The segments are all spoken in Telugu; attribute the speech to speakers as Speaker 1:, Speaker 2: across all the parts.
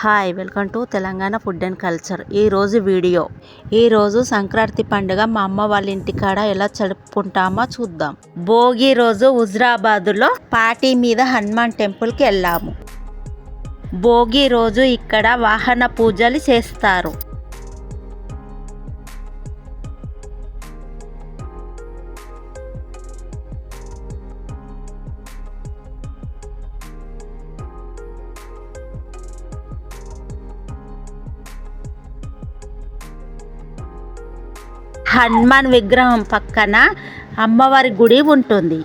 Speaker 1: Hi welcome to Telangana food and culture. ఈరోజు సంక్రాంతి పండుగ మా అమ్మ వాళ్ళ ఇంటికాడ ఎలా జరుపుకుంటామో చూద్దాం. భోగి రోజు హుజరాబాద్లో పార్టీ మీద హనుమాన్ టెంపుల్కి వెళ్ళాము. భోగి రోజు ఇక్కడ వాహన పూజలు చేస్తారు. హనుమాన్ విగ్రహం పక్కన అమ్మవారి గుడి ఉంటుంది.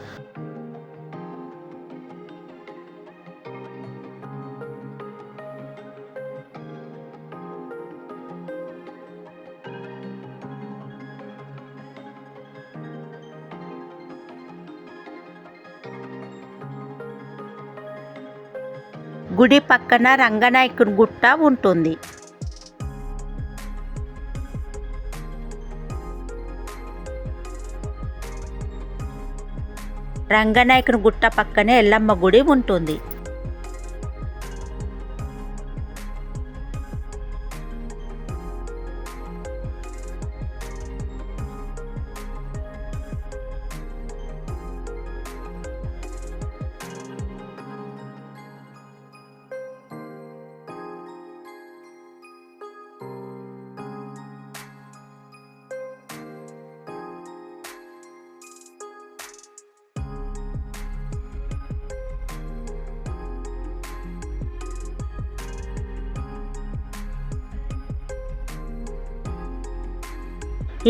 Speaker 1: గుడి పక్కన రంగనాయకుని గుట్ట ఉంటుంది. రంగనాయకుని గుట్ట పక్కనే ఎల్లమ్మ గుడి ఉంటుంది.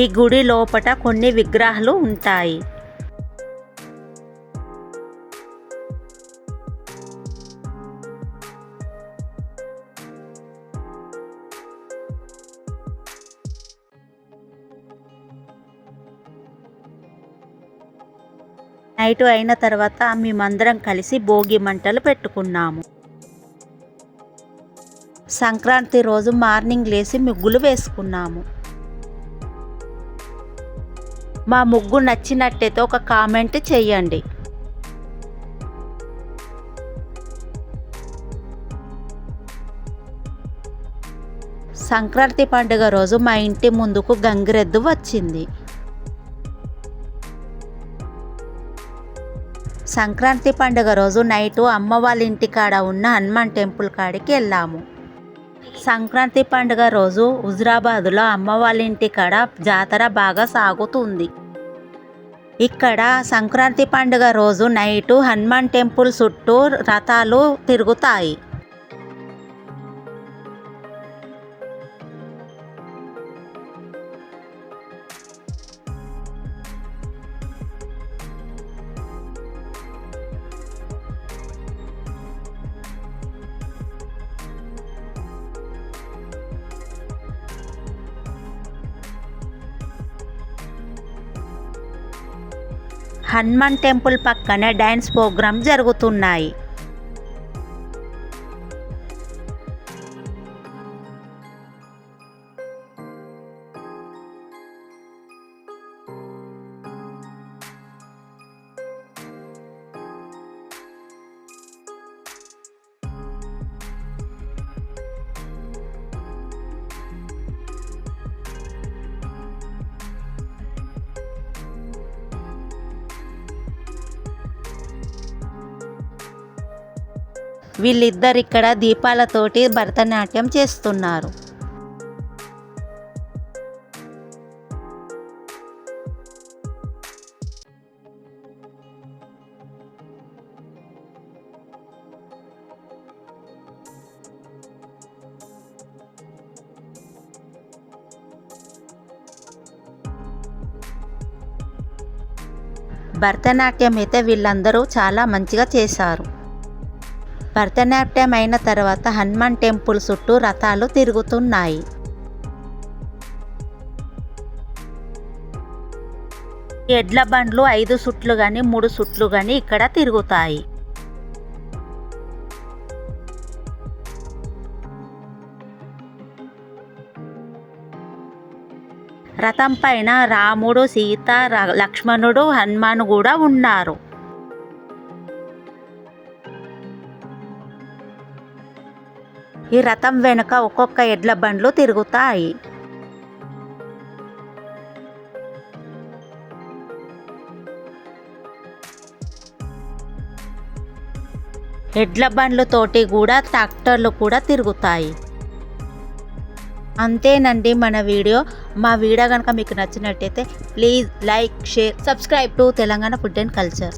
Speaker 1: ఈ గుడి లోపట కొన్ని విగ్రహాలు ఉంటాయి. నైట్ అయిన తర్వాత మేమందరం కలిసి భోగి మంటలు పెట్టుకున్నాము. సంక్రాంతి రోజు మార్నింగ్ లేచి ముగ్గులు వేసుకున్నాము. మా ముగ్గు నచ్చినట్టయితే ఒక కామెంట్ చేయండి. సంక్రాంతి పండుగ రోజు మా ఇంటి ముందుకు గంగిరెద్దు వచ్చింది. సంక్రాంతి పండుగ రోజు నైటు అమ్మ వాళ్ళ ఇంటికాడ ఉన్న హనుమాన్ టెంపుల్ కాడికి వెళ్ళాము. సంక్రాంతి పండుగ రోజు హుజరాబాద్లో అమ్మ వాళ్ళ ఇంటికాడ జాతర బాగా సాగుతుంది. ఇక్కడ సంక్రాంతి పండుగ రోజు నైటు హనుమాన్ టెంపుల్ చుట్టూ రథాలు తిరుగుతాయి. హనుమాన్ టెంపుల్ పక్కనే డ్యాన్స్ ప్రోగ్రాం జరుగుతున్నాయి. వీళ్ళిద్దరు ఇక్కడ దీపాలతోటి భరతనాట్యం చేస్తున్నారు. భరతనాట్యం అయితే వీళ్ళందరూ చాలా మంచిగా చేశారు. భరతనాట్యం అయిన తర్వాత హనుమాన్ టెంపుల్ చుట్టూ రథాలు తిరుగుతున్నాయి. ఎడ్ల బండ్లు 5 సుట్లు కానీ 3 సుట్లు కానీ ఇక్కడ తిరుగుతాయి. రథం పైన రాముడు, సీత, లక్ష్మణుడు, హనుమాను కూడా ఉన్నారు. ఈ రథం వెనుక ఒక్కొక్క ఎడ్ల బండ్లు తిరుగుతాయి. ఎడ్ల బండ్లతోటి కూడా ట్రాక్టర్లు కూడా తిరుగుతాయి. అంతేనండి మన వీడియో. మా వీడియో కనుక మీకు నచ్చినట్టయితే please like, share, subscribe to Telangana food and culture.